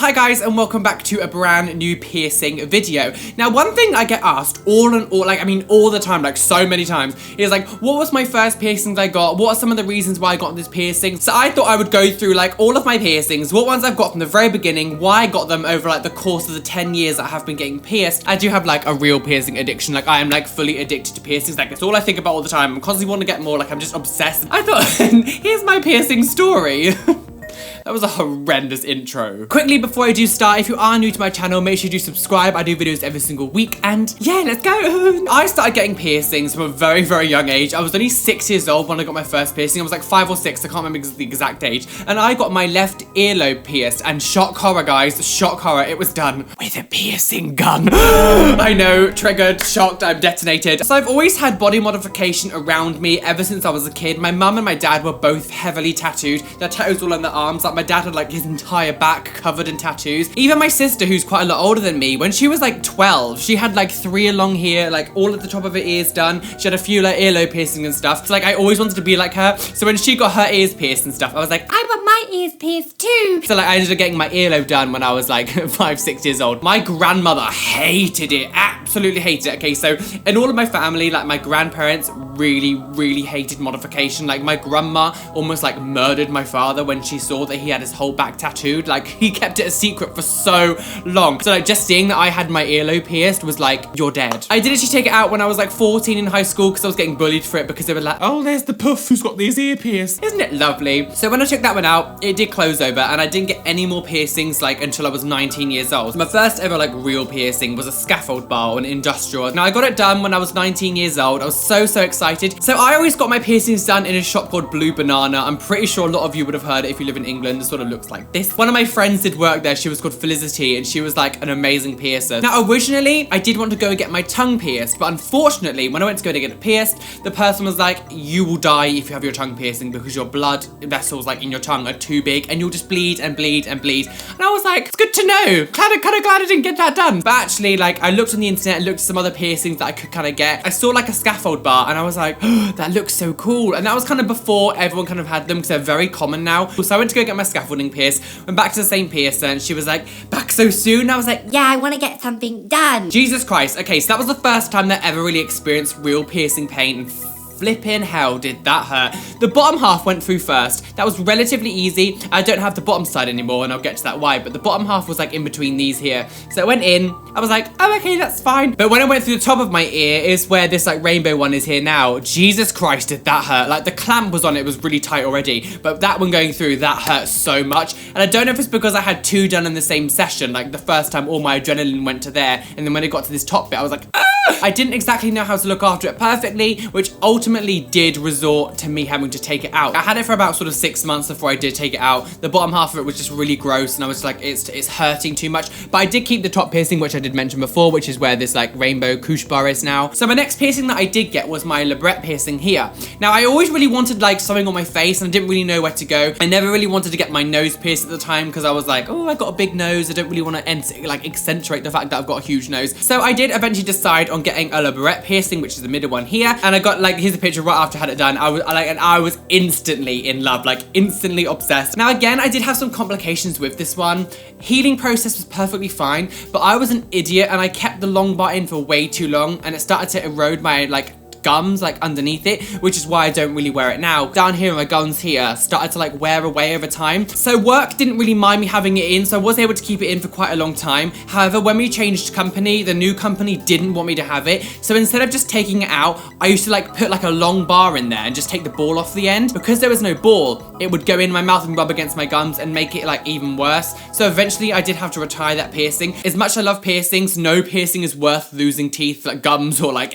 Hi guys, and welcome back to a brand new piercing video. Now, one thing I get asked all the time, like so many times, is like, what was my first piercings I got? What are some of the reasons why I got this piercing? So I thought I would go through like all of my piercings, what ones I've got from the very beginning, why I got them over like the course of the 10 years that I have been getting pierced. I do have like a real piercing addiction. Like I am like fully addicted to piercings. Like it's all I think about all the time. I constantly want to get more. Like I'm just obsessed. I thought, here's my piercing story. That was a horrendous intro. Quickly, before I do start, if you are new to my channel, make sure you do subscribe. I do videos every single week, and yeah, let's go. I started getting piercings from a very, very young age. I was only 6 years old when I got my first piercing. I was like 5 or 6, I can't remember the exact age. And I got my left earlobe pierced, and shock horror, guys, shock horror, it was done with a piercing gun. I know, triggered, shocked, I'm detonated. So I've always had body modification around me ever since I was a kid. My mum and my dad were both heavily tattooed. Their tattoos all on their arms. Like my dad had like his entire back covered in tattoos. Even my sister, who's quite a lot older than me, when she was like 12, she had like 3 along here, like all at the top of her ears done. She had a few like earlobe piercings and stuff. So like I always wanted to be like her. So when she got her ears pierced and stuff, I was like, I want my ears pierced too. So like I ended up getting my earlobe done when I was like 5, 6 years old. My grandmother hated it, absolutely hated it. Okay, so in all of my family, like my grandparents really hated modification. Like my grandma almost like murdered my father when she saw that he had his whole back tattooed. Like he kept it a secret for so long. So like just seeing that I had my earlobe pierced was like, you're dead. I did actually take it out when I was like 14 in high school because I was getting bullied for it because they were like, oh, there's the puff who's got these ear pierced. Isn't it lovely? So when I took that one out, it did close over and I didn't get any more piercings like until I was 19 years old. My first ever like real piercing was a scaffold bar on industrial. Now I got it done when I was 19 years old. I was so excited. So I always got my piercings done in a shop called Blue Banana. I'm pretty sure a lot of you would have heard it if you live in England. It sort of looks like this. One of my friends did work there. She was called Felicity and she was like an amazing piercer. Now originally I did want to go and get my tongue pierced, but unfortunately when I went to go to get it pierced, the person was like, you will die if you have your tongue piercing because your blood vessels like in your tongue are too big and you'll just bleed and bleed and bleed. And I was like, it's good to know. Kind of glad I didn't get that done. But actually like I looked on the internet and looked at some other piercings that I could kind of get. I saw like a scaffold bar and I was like, oh, that looks so cool. And that was kind of before everyone kind of had them because they're very common now. So I went to go get my scaffolding pierced, went back to the same piercer and she was like, back so soon? I was like, yeah, I want to get something done. Jesus Christ. Okay, so that was the first time that I ever really experienced real piercing pain and flipping hell did that hurt. The bottom half went through first. That was relatively easy. I don't have the bottom side anymore and I'll get to that why, but the bottom half was like in between these here. So it went in, I was like, oh, okay, that's fine. But when I went through the top of my ear is where this like rainbow one is here now. Jesus Christ, did that hurt. Like the clamp was on it was really tight already, but that one going through, that hurt so much. And I don't know if it's because I had 2 done in the same session. Like the first time all my adrenaline went to there, and then when it got to this top bit, I was like, ah! I didn't exactly know how to look after it perfectly, which ultimately did resort to me having to take it out. I had it for about sort of 6 months before I did take it out. The bottom half of it was just really gross and I was like, it's hurting too much. But I did keep the top piercing, which I did mention before, which is where this like rainbow couche bar is now. So my next piercing that I did get was my Labret piercing here. Now I always really wanted like something on my face and I didn't really know where to go. I never really wanted to get my nose pierced at the time because I was like, oh, I got a big nose. I don't really want to like accentuate the fact that I've got a huge nose. So I did eventually decide on getting a Labret piercing, which is the middle one here. And I got like, here's a picture right after I had it done. I was instantly in love, like instantly obsessed. Now again, I did have some complications with this one. Healing process was perfectly fine, but I was an idiot and I kept the long bar in for way too long and it started to erode my like gums like underneath it, which is why I don't really wear it now. Down here, my gums here started to like wear away over time. So work didn't really mind me having it in, so I was able to keep it in for quite a long time. However, when we changed company, the new company didn't want me to have it. So instead of just taking it out, I used to like put like a long bar in there and just take the ball off the end. Because there was no ball, it would go in my mouth and rub against my gums and make it like even worse. So eventually I did have to retire that piercing. As much as I love piercings, no piercing is worth losing teeth, like gums or like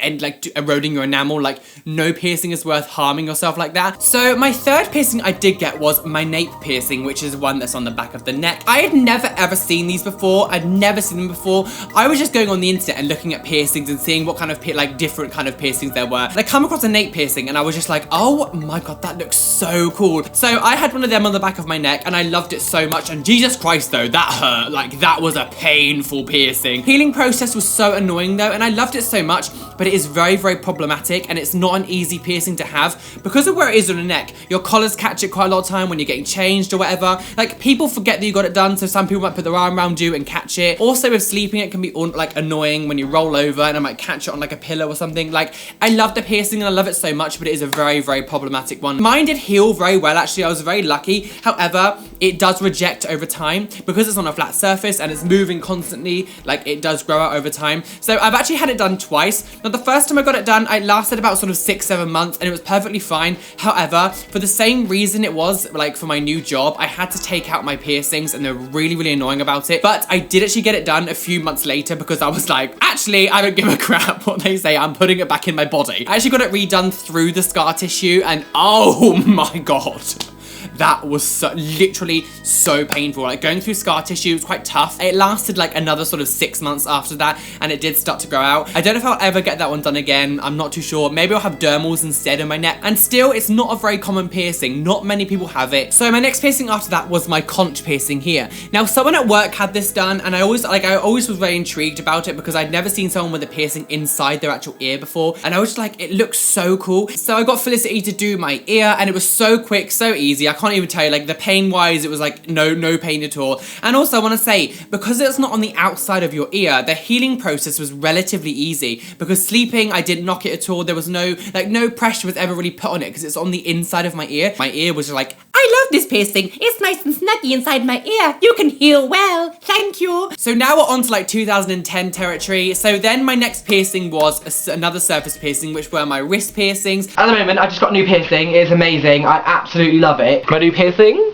eroding your enamel. Like no piercing is worth harming yourself like that. So my third piercing I did get was my Nape piercing, which is one that's on the back of the neck. I had never ever seen these before. I'd never seen them before. I was just going on the internet and looking at piercings and seeing what kind of like different kind of piercings there were. And I come across a Nape piercing and I was just like, oh my god, that looks so cool. So I had one of them on the back of my neck and I loved it so much. And Jesus Christ though, that hurt. Like that was a painful piercing. Healing process was so annoying though, and I loved it so much, but it is very problematic problematic and it's not an easy piercing to have. Because of where it is on the neck, your collars catch it quite a lot of time when you're getting changed or whatever. Like, people forget that you got it done, so some people might put their arm around you and catch it. Also, with sleeping, it can be like annoying when you roll over and I might catch it on like a pillow or something. Like, I love the piercing and I love it so much, but it is a very, very problematic one. Mine did heal very well, actually. I was very lucky. However, it does reject over time because it's on a flat surface and it's moving constantly. Like, it does grow out over time. So I've actually had it done twice. Now, the first time I got it done, it lasted about sort of 6-7 months and it was perfectly fine. However, for the same reason it was like for my new job, I had to take out my piercings and they're really, really annoying about it. But I did actually get it done a few months later because I was like, actually, I don't give a crap what they say. I'm putting it back in my body. I actually got it redone through the scar tissue and oh my God. That was literally so painful. Like, going through scar tissue was quite tough. It lasted like another sort of 6 months after that and it did start to grow out. I don't know if I'll ever get that one done again. I'm not too sure. Maybe I'll have dermals instead of my neck. And still, it's not a very common piercing. Not many people have it. So my next piercing after that was my conch piercing here. Now, someone at work had this done and I always was very intrigued about it because I'd never seen someone with a piercing inside their actual ear before. And I was just like, it looks so cool. So I got Felicity to do my ear and it was so quick, so easy. I can't even tell you, like, the pain wise, it was like no pain at all. And also I want to say, because it's not on the outside of your ear, the healing process was relatively easy because sleeping, I didn't knock it at all. There was no pressure was ever really put on it because it's on the inside of my ear. My ear was just like, I love this piercing. It's nice and snuggy inside my ear. You can heal well. Thank you. So now we're on to like 2010 territory. So then my next piercing was another surface piercing, which were my wrist piercings. At the moment, I just got a new piercing. It's amazing. I absolutely love it. My new piercing.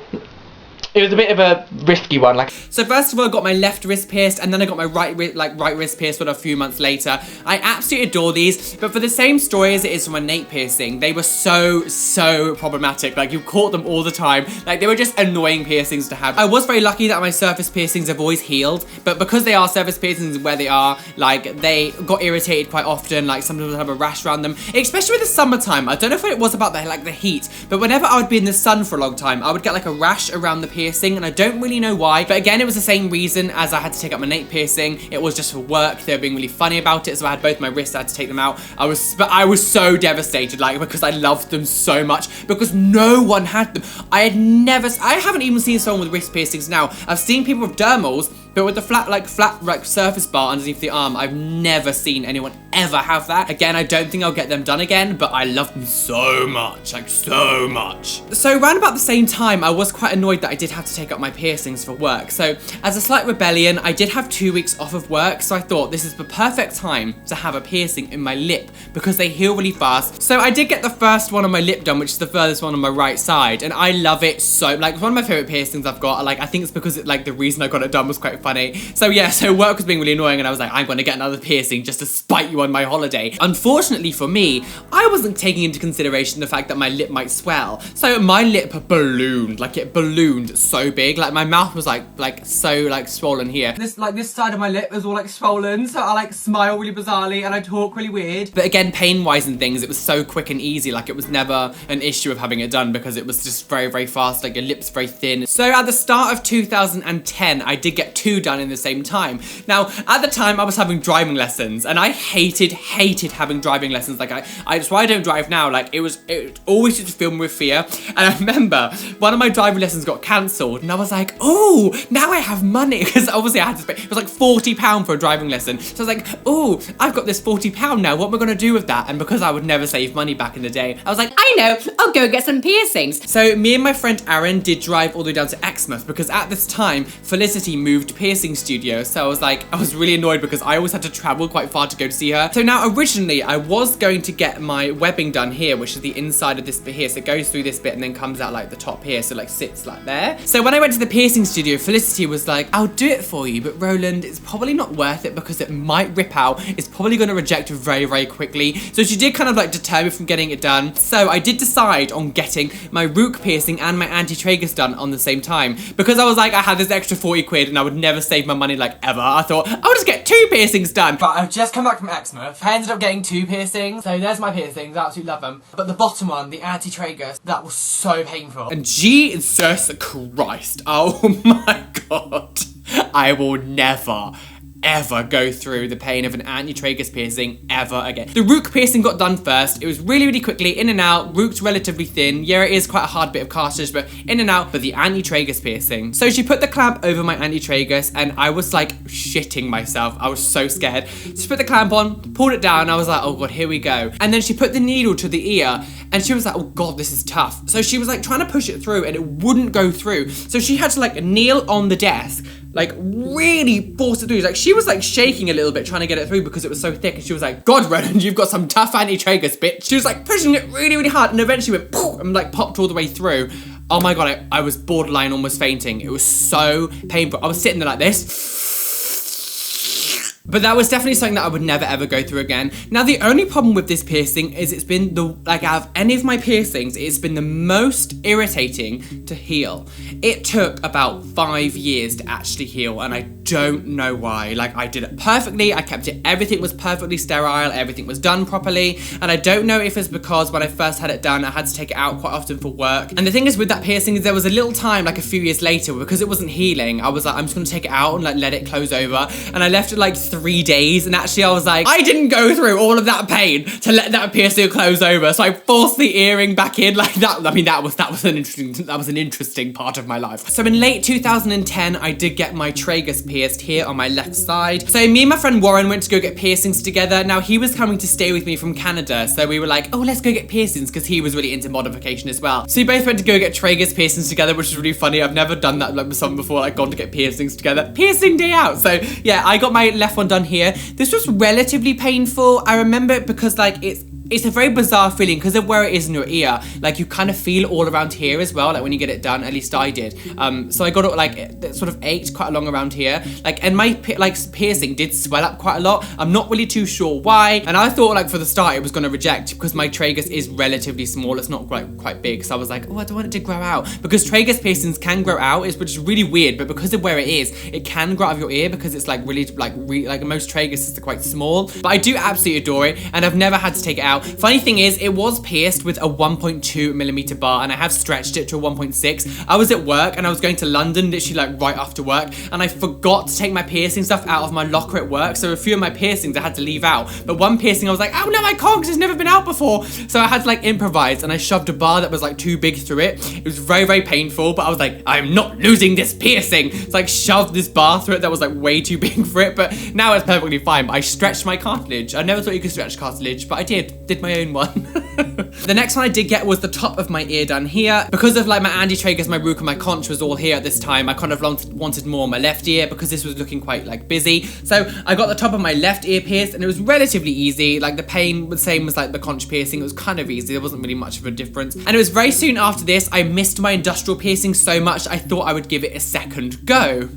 It was a bit of a risky one. So first of all, I got my left wrist pierced, and then I got my right wrist pierced a few months later. I absolutely adore these, but for the same story as it is for my Nape piercing, they were so problematic. Like, you caught them all the time. Like, they were just annoying piercings to have. I was very lucky that my surface piercings have always healed, but because they are surface piercings where they are, like, they got irritated quite often. Like, some people have a rash around them, especially with the summertime. I don't know if it was about the heat, but whenever I would be in the sun for a long time, I would get like a rash around the piercing, and I don't really know why. But again, it was the same reason as I had to take out my Nape piercing. It was just for work. They were being really funny about it, so I had both my wrists. I had to take them out. I was so devastated, like, because I loved them so much, because no one had them. I haven't even seen someone with wrist piercings now. I've seen people with dermals, but with the flat surface bar underneath the arm, I've never seen anyone ever have that. Again, I don't think I'll get them done again, but I love them so much, like so much. So around about the same time, I was quite annoyed that I did have to take up my piercings for work. So as a slight rebellion, I did have 2 weeks off of work, so I thought this is the perfect time to have a piercing in my lip because they heal really fast. So I did get the first one on my lip done, which is the furthest one on my right side, and I love it so, like, one of my favorite piercings I've got. Like, I think it's because the reason I got it done was quite funny. So yeah, so work was being really annoying and I was like, I'm gonna get another piercing just to spite you on my holiday. Unfortunately for me, I wasn't taking into consideration the fact that my lip might swell. So my lip ballooned, like it ballooned so big. Like, my mouth was so swollen here. This side of my lip was all like swollen, so I smile really bizarrely and I talk really weird. But again, pain-wise and things, it was so quick and easy. Like, it was never an issue of having it done because it was just very, very fast. Like, your lip's very thin. So at the start of 2010, I did get 2 done in the same time. Now, at the time, I was having driving lessons and I hated having driving lessons. Like, that's why I don't drive now. Like, it always used to fill me with fear. And I remember one of my driving lessons got cancelled and I was like, oh, now I have money, because obviously I had to pay. It was like £40 for a driving lesson. So I was like, oh, I've got this £40 now. What am I gonna do with that? And because I would never save money back in the day, I was like, I know, I'll go get some piercings. So me and my friend Aaron did drive all the way down to Exmouth because at this time, Felicity moved piercing studio. So I was really annoyed because I always had to travel quite far to go to see her. So now originally I was going to get my webbing done here, which is the inside of this bit here. So it goes through this bit and then comes out like the top here. So like sits like there. So when I went to the piercing studio, Felicity was like, I'll do it for you, but Roland, it's probably not worth it because it might rip out. It's probably going to reject very, very quickly. So she did kind of deter me from getting it done. So I did decide on getting my Rook piercing and my anti-tragus done on the same time because I was like, I had this extra 40 quid and I would never save my money ever. I thought, I'll just get 2 piercings done. But I've just come back from Exmouth. I ended up getting 2 piercings. So there's my piercings. I absolutely love them. But the bottom one, the anti-tragus, that was so painful. And Jesus Christ. Oh my God. I will never, ever go through the pain of an anti-tragus piercing ever again. The Rook piercing got done first. It was really, really quickly, in and out. Rook's relatively thin. Yeah, it is quite a hard bit of cartilage, but in and out. But the anti-tragus piercing. So she put the clamp over my anti-tragus, and I was like shitting myself. I was so scared. So she put the clamp on, pulled it down. I was like, oh God, here we go. And then she put the needle to the ear, and she was like, oh God, this is tough. So she was like trying to push it through, and it wouldn't go through. So she had to like kneel on the desk, like really force it through. Like she was like shaking a little bit trying to get it through because it was so thick, and she was like, God, Roland, you've got some tough anti-tragus, bitch. She was like pushing it really, really hard, and eventually went poof, and like popped all the way through. Oh my God, I was borderline almost fainting. It was so painful. I was sitting there like this. But that was definitely something that I would never ever go through again. Now, the only problem with this piercing is it's been out of any of my piercings, it's been the most irritating to heal. It took about 5 years to actually heal, and I don't know why. Like, I did it perfectly, I kept it, everything was perfectly sterile, everything was done properly, and I don't know if it's because when I first had it done, I had to take it out quite often for work. And the thing is with that piercing is there was a little time, like a few years later, because it wasn't healing, I was like, I'm just gonna take it out and like let it close over, and I left it like 3 days, and actually I was like, I didn't go through all of that pain to let that piercing close over, so I forced the earring back in like that. I mean, that was an interesting part of my life. So in late 2010, I did get my tragus pierced here on my left side. So me and my friend Warren went to go get piercings together. Now he was coming to stay with me from Canada, so we were like, oh, let's go get piercings, because he was really into modification as well. So we both went to go get tragus piercings together, which is really funny. I've never done that like with someone before, like gone to get piercings together. Piercing day out. So yeah, I got my left one done here. This was relatively painful. I remember it because like it's a very bizarre feeling because of where it is in your ear. Like you kind of feel all around here as well, like when you get it done, at least I did. So I got it like, it sort of ached quite along around here. Like, and my piercing did swell up quite a lot. I'm not really too sure why. And I thought like for the start it was gonna reject because my tragus is relatively small. It's not quite big. So I was like, oh, I don't want it to grow out. Because tragus piercings can grow out, which is really weird, but because of where it is, it can grow out of your ear because it's like really, like most traguses are quite small. But I do absolutely adore it, and I've never had to take it out. Funny thing is, it was pierced with a 1.2mm bar, and I have stretched it to a 1.6. I was at work and I was going to London literally like right after work, and I forgot to take my piercing stuff out of my locker at work, so a few of my piercings I had to leave out. But one piercing I was like, oh no, I can't because it's never been out before. So I had to like improvise, and I shoved a bar that was like too big through it. It was very, very painful, but I was like, I'm not losing this piercing. It's like shoved this bar through it that was like way too big for it, but now it's perfectly fine. But I stretched my cartilage. I never thought you could stretch cartilage, but I did my own one. The next one I did get was the top of my ear done here. Because of like my anti-tragus, my Rook and my Conch was all here at this time, I kind of wanted more on my left ear because this was looking quite like busy. So I got the top of my left ear pierced, and it was relatively easy. Like the pain was the same as like the Conch piercing. It was kind of easy. There wasn't really much of a difference. And it was very soon after this, I missed my industrial piercing so much, I thought I would give it a second go.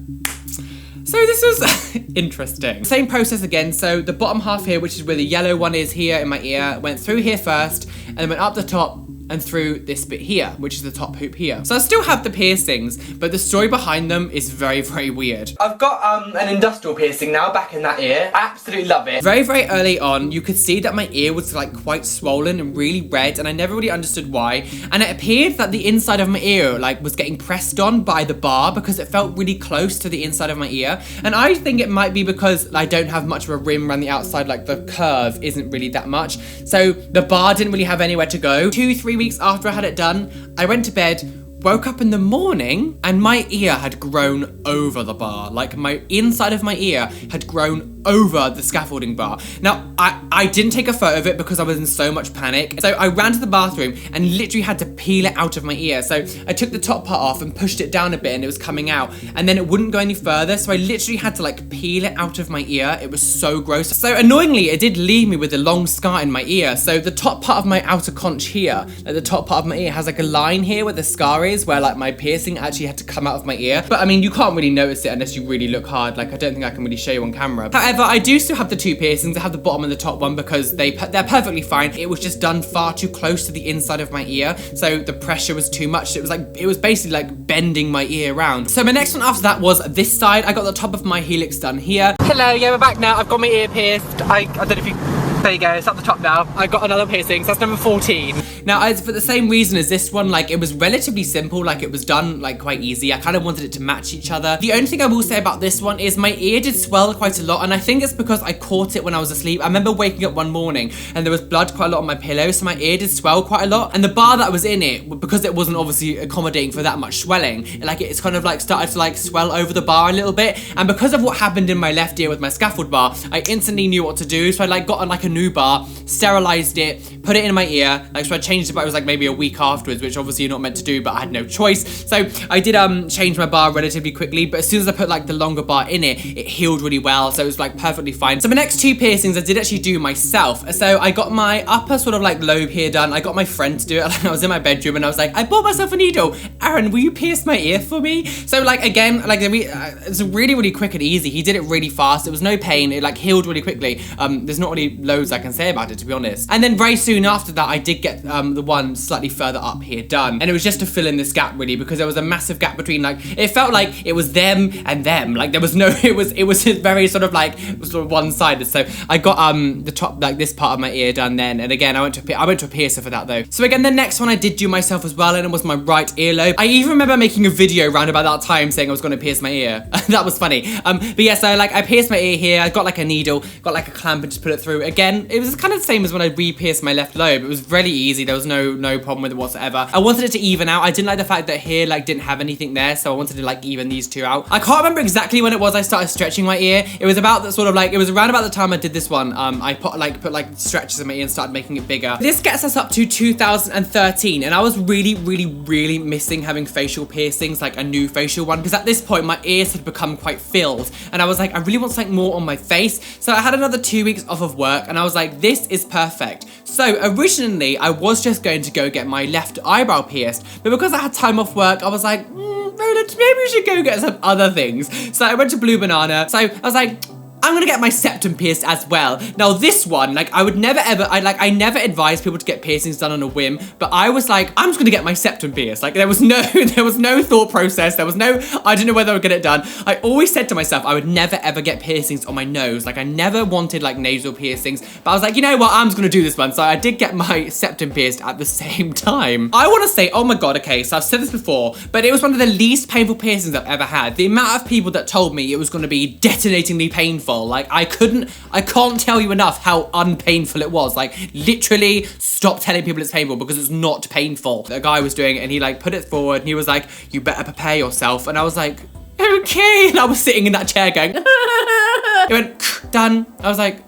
So this was interesting. Same process again. So the bottom half here, which is where the yellow one is here in my ear, went through here first, and then went up the top and through this bit here, which is the top hoop here. So I still have the piercings, but the story behind them is very, very weird. I've got an industrial piercing now back in that ear. I absolutely love it. Very, very early on, you could see that my ear was like quite swollen and really red, and I never really understood why. And it appeared that the inside of my ear like was getting pressed on by the bar because it felt really close to the inside of my ear. And I think it might be because I don't have much of a rim around the outside, like the curve isn't really that much. So the bar didn't really have anywhere to go. 2-3 weeks after I had it done, I went to bed, woke up in the morning, and my ear had grown over the bar. Like my inside of my ear had grown over the scaffolding bar. Now, I didn't take a photo of it because I was in so much panic. So I ran to the bathroom and literally had to peel it out of my ear. So I took the top part off and pushed it down a bit, and it was coming out, and then it wouldn't go any further. So I literally had to like peel it out of my ear. It was so gross. So annoyingly, it did leave me with a long scar in my ear. So the top part of my outer conch here, like the top part of my ear, has like a line here where the scar is, where like my piercing actually had to come out of my ear. But I mean, you can't really notice it unless you really look hard. Like I don't think I can really show you on camera. However, I do still have the two piercings. I have the bottom and the top one because they're perfectly fine. It was just done far too close to the inside of my ear, so the pressure was too much. It was basically like bending my ear around. So my next one after that was this side. I got the top of my Helix done here. Hello, yeah, we're back now. I've got my ear pierced. I don't know if you There you go, it's at the top now. I got another piercing, so that's number 14. Now, as for the same reason as this one, like, it was relatively simple, like, it was done, like, quite easy. I kind of wanted it to match each other. The only thing I will say about this one is my ear did swell quite a lot, and I think it's because I caught it when I was asleep. I remember waking up one morning, and there was blood quite a lot on my pillow, so my ear did swell quite a lot. And the bar that was in it, because it wasn't obviously accommodating for that much swelling, like, it's kind of, like, started to, like, swell over the bar a little bit. And because of what happened in my left ear with my scaffold bar, I instantly knew what to do. So I, like, got, like, a new bar, sterilized it, put it in my ear, like, so I changed it, but it was like maybe a week afterwards, which obviously you're not meant to do, but I had no choice. So I did change my bar relatively quickly, but as soon as I put like the longer bar in it, it healed really well, so it was like perfectly fine. So my next 2 piercings I did actually do myself. So I got my upper sort of like lobe here done. I got my friend to do it. I was in my bedroom and I was like, I bought myself a needle. Aaron, will you pierce my ear for me? So like, again, like it's really quick and easy. He did it really fast. It was no pain. It like healed really quickly. There's not really loads I can say about it, to be honest. And then very soon after that, I did get the one slightly further up here done. And it was just to fill in this gap really, because there was a massive gap between, like, it felt like it was them and them. Like there was no, it was very sort of like, sort of one-sided. So I got the top, like this part of my ear done then. And again, I went to a piercer for that though. So again, the next one I did do myself as well, and it was my right earlobe. I even remember making a video around about that time saying I was gonna pierce my ear. That was funny. But yeah, so like I pierced my ear here. I got like a needle, got like a clamp and just put it through. Again, it was kind of the same as when I re-pierced my left lobe. It was really easy. There was no problem with it whatsoever. I wanted it to even out. I didn't like the fact that here like didn't have anything there, so I wanted to like even these two out. I can't remember exactly when it was I started stretching my ear. It was about the sort of like, it was around about the time I did this one. I put like stretches in my ear and started making it bigger. This gets us up to 2013, and I was really missing having facial piercings, like a new facial one, because at this point my ears had become quite filled, and I was like, I really want something more on my face. So I had another 2 weeks off of work, and I was like, this is perfect. So originally I was just going to go get my left eyebrow pierced, but because I had time off work, I was like, maybe we should go get some other things. So I went to Blue Banana. So I was like, I'm gonna get my septum pierced as well. Now this one, like I would never ever, I never advise people to get piercings done on a whim, but I was like, I'm just gonna get my septum pierced. Like there was no thought process. There was no, I didn't know whether I would get it done. I always said to myself, I would never ever get piercings on my nose. Like I never wanted like nasal piercings, but I was like, you know what, I'm just gonna do this one. So I did get my septum pierced at the same time. I wanna say, oh my God, okay, so I've said this before, but it was one of the least painful piercings I've ever had. The amount of people that told me it was gonna be detonatingly painful, like I can't tell you enough how unpainful it was. Like literally stop telling people it's painful, because it's not painful. The guy was doing it and he like put it forward and he was like, you better prepare yourself. And I was like, okay. And I was sitting in that chair going, it went, done. I was like,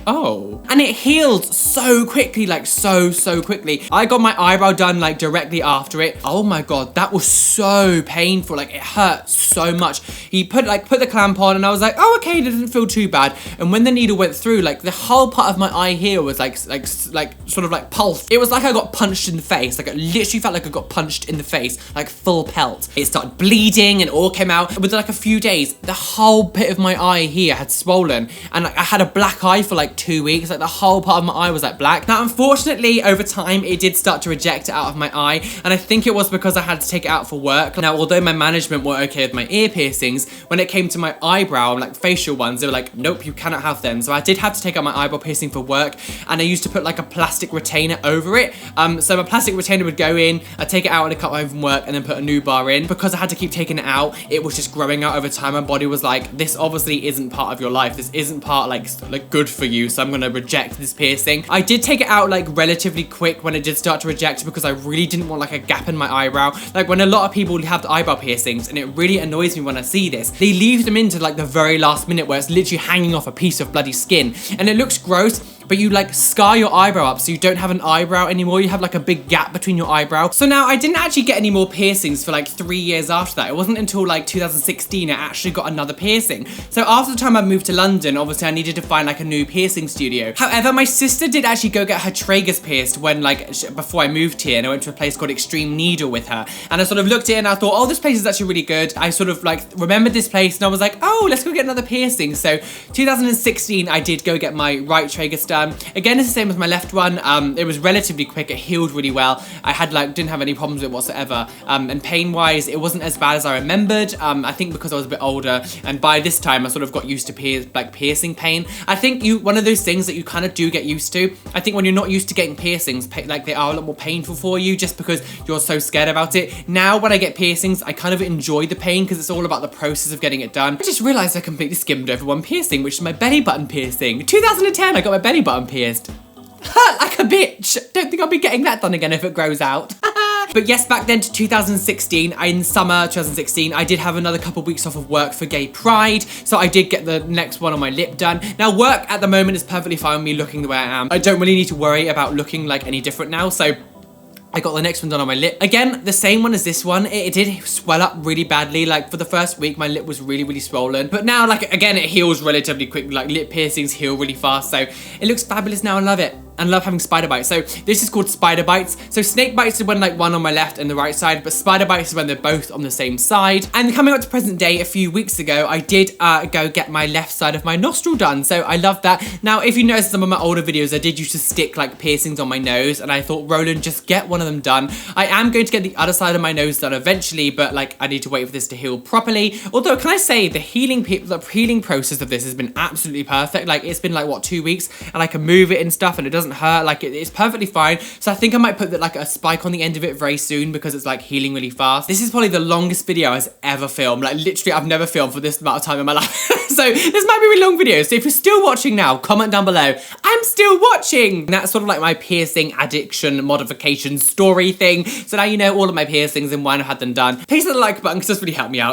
oh. And it healed so quickly, like so quickly. I got my eyebrow done like directly after it. Oh my God, that was so painful. Like it hurt so much. He put the clamp on and I was like, oh, okay, it doesn't feel too bad. And when the needle went through, like the whole part of my eye here was like sort of like pulsed. It was like I got punched in the face. Like it literally felt like I got punched in the face, like full pelt. It started bleeding and it all came out. Within like a few days, the whole bit of my eye here had swollen, and like I had a black eye for like 2 weeks. Like the whole part of my eye was like black. Now unfortunately over time it did start to reject it out of my eye, and I think it was because I had to take it out for work. Now although my management were okay with my ear piercings, when it came to my eyebrow, like facial ones, they were like, nope, you cannot have them. So I did have to take out my eyebrow piercing for work, and I used to put like a plastic retainer over it. So my plastic retainer would go in, I'd take it out when I cut home from work, and then put a new bar in. Because I had to keep taking it out, it was just growing out over time. My body was like, this obviously isn't part of your life. This isn't part like good for you, so I'm gonna reject this piercing. I did take it out like relatively quick when it did start to reject, because I really didn't want like a gap in my eyebrow. Like when a lot of people have the eyebrow piercings, and it really annoys me when I see this, they leave them into like the very last minute where it's literally hanging off a piece of bloody skin, and it looks gross, but you like scar your eyebrow up so you don't have an eyebrow anymore. You have like a big gap between your eyebrow. So now I didn't actually get any more piercings for like 3 years after that. It wasn't until like 2016 I actually got another piercing. So after the time I moved to London, obviously I needed to find like a new piercing studio. However, my sister did actually go get her tragus pierced when before I moved here, and I went to a place called Extreme Needle with her. And I sort of looked at it and I thought, oh, this place is actually really good. I sort of like remembered this place and I was like, oh, let's go get another piercing. So 2016 I did go get my right tragus done. done. Again, it's the same as my left one. It was relatively quick. It healed really well. I had didn't have any problems with it whatsoever. And pain-wise, it wasn't as bad as I remembered. I think because I was a bit older, and by this time I sort of got used to piercing pain. I think one of those things that you kind of do get used to. I think when you're not used to getting piercings, they are a lot more painful for you just because you're so scared about it. Now when I get piercings, I kind of enjoy the pain because it's all about the process of getting it done. I just realized I completely skimmed over one piercing, which is my belly button piercing. 2010, I got my belly button pierced. Hurt like a bitch. Don't think I'll be getting that done again if it grows out. But yes, back then to 2016, in summer 2016, I did have another couple weeks off of work for Gay Pride, so I did get the next one on my lip done. Now, work at the moment is perfectly fine with me looking the way I am. I don't really need to worry about looking like any different now, so I got the next one done on my lip. Again, the same one as this one. It did swell up really badly. For the first week, my lip was really, really swollen. But now, again, it heals relatively quick. Lip piercings heal really fast, so it looks fabulous now. I love it. And love having spider bites. So this is called spider bites. So snake bites is when one on my left and the right side, but spider bites is when they're both on the same side. And coming up to present day, a few weeks ago, I did go get my left side of my nostril done. So I love that. Now, if you notice some of my older videos, I did used to stick piercings on my nose, and I thought, Roland, just get one of them done. I am going to get the other side of my nose done eventually, but I need to wait for this to heal properly. Although, can I say the healing process of this has been absolutely perfect. It's been what, 2 weeks, and I can move it and stuff, and it doesn't hurt. It's perfectly fine. So I think I might put a spike on the end of it very soon because it's healing really fast. This is probably the longest video I've ever filmed. Literally, I've never filmed for this amount of time in my life. So this might be a really long video. So if you're still watching now, comment down below. I'm still watching. And that's sort of my piercing addiction modification story thing. So now you know all of my piercings and why I've had them done. Please hit the like button because this really helped me out.